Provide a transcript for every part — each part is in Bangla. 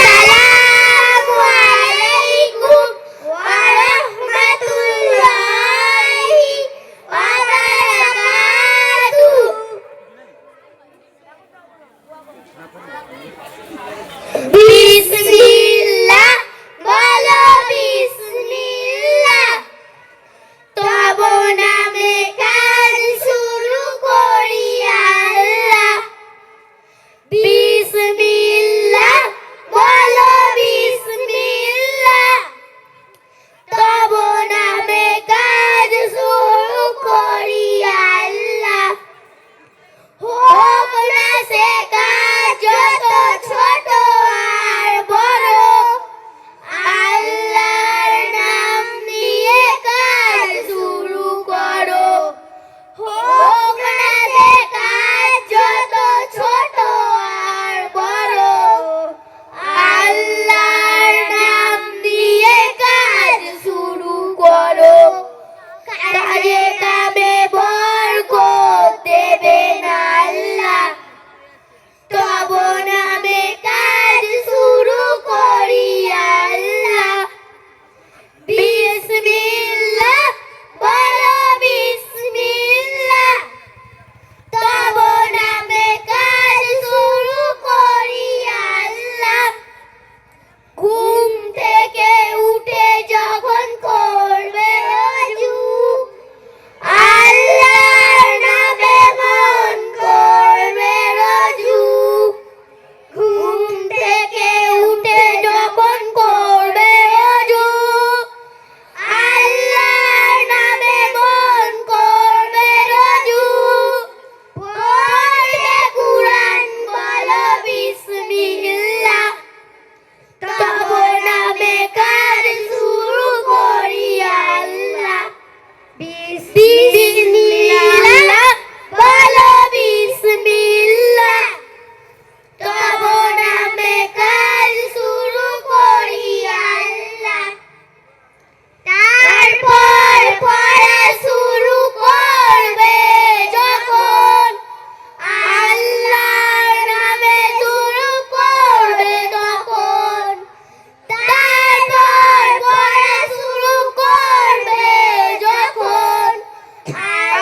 আসসালামু আলাইকুম ওয়া রাহমাতুল্লাহি ওয়া বারাকাতুহু। বিসমিল্লাহ বলো বিসমিল্লাহ, তব নামে কাজ শুরু করি আল্লাহ। বিসমিল্লাহ বলো বিসমিল্লাহ, তব নামে কাজ শুরু করি আল্লাহ। হোক না সে কাজ যত ছোট আর বড়, আল্লাহর নাম নিয়ে কাজ শুরু করো। হোক না সে কাজ যত ছোট আর বড়, আল্লাহর নাম নিয়ে কাজ শুরু করো। কাজে কামে বরকত দেবেন আল্লাহ, তব নামে কাজ শুরু করি আল্লাহ। বিসমিল্লাহ বলো বিসমিল্লাহ, তব নামে কাজ শুরু করি আল্লাহ। ঘুম থেকে উঠে যখন করবে ওযু, আল্লাহর নামে মন করবে রজু। ঘুম থেকে উঠে যখন করবে ওযু, আল্লাহর নামে মন করবে রজু। পড়বে কুরআন বলো বিসমিল্লাহ, তব নামে কাজ শুরু করি আল্লাহ। বিসমিল্লাহ বলো বিসমিল্লাহ, তব নামে কাজ শুরু করি আল্লাহ। তারপর পড়া শুরু করবে যখন, আল্লাহর নামে শুরু করবে তখন। তারপর পড়া শুরু করবে যখন,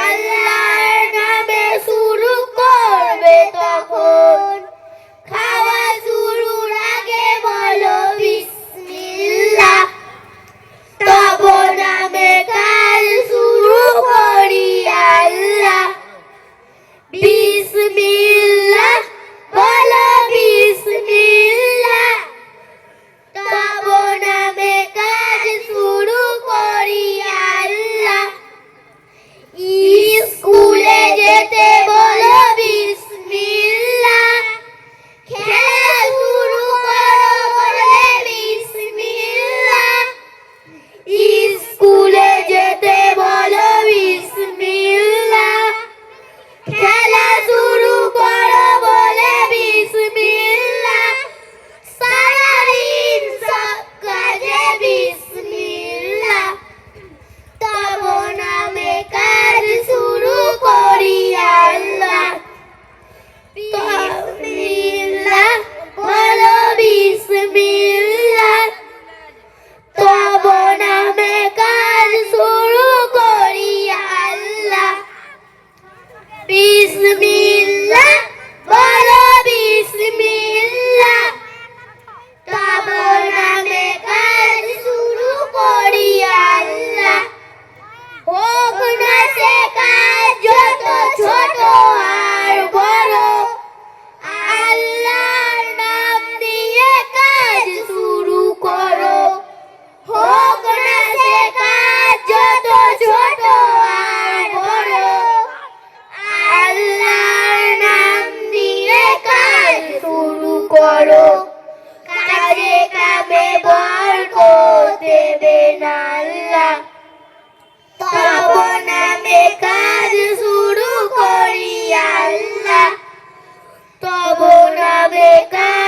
আল্লাহর নামে শুরু করবে তখন। খাওয়া শুরুর আগে বলো বিসমিল্লাহ, তব নামে কাজ শুরু করি আল্লাহ। বিসমিল্লাহ বলো বিসমিল্লাহ, তব নামে কাজ শুরু করি আল্লাহ। স্কুলে যেতে বলো বিসমিল্লাহ, খেলা শুরু করো বলে বিসমিল্লাহ। স্কুলে যেতে বলো বিসমিল্লাহ, খেলা শুরু করো বলে বিসমিল্লাহ। সারাদিন সব কাজে বিসমিল্লাহ, তব নামে কাজ শুরু করি আল্লাহ। বিসমিল্লাহ বলো বিসমিল্লাহ, তব নামে কাজ শুরু করি আল্লাহ। বিসমিল্লাহ বলো বিসমিল্লাহ, তব নামে কাজ শুরু করি আল্লাহ। হোক না সে কাজ যত ছোট আর বড়, আল্লাহর নাম নিয়ে কাজ শুরু করো। হোক না সে কাজ যত ছোট আর বড়, আল্লাহর নাম নিয়ে কাজ শুরু করো। কাজে কামে বরকত দেবেন আল্লাহ, তব নামে কাজ শুরু করি আল্লাহ। তব নামে কাজ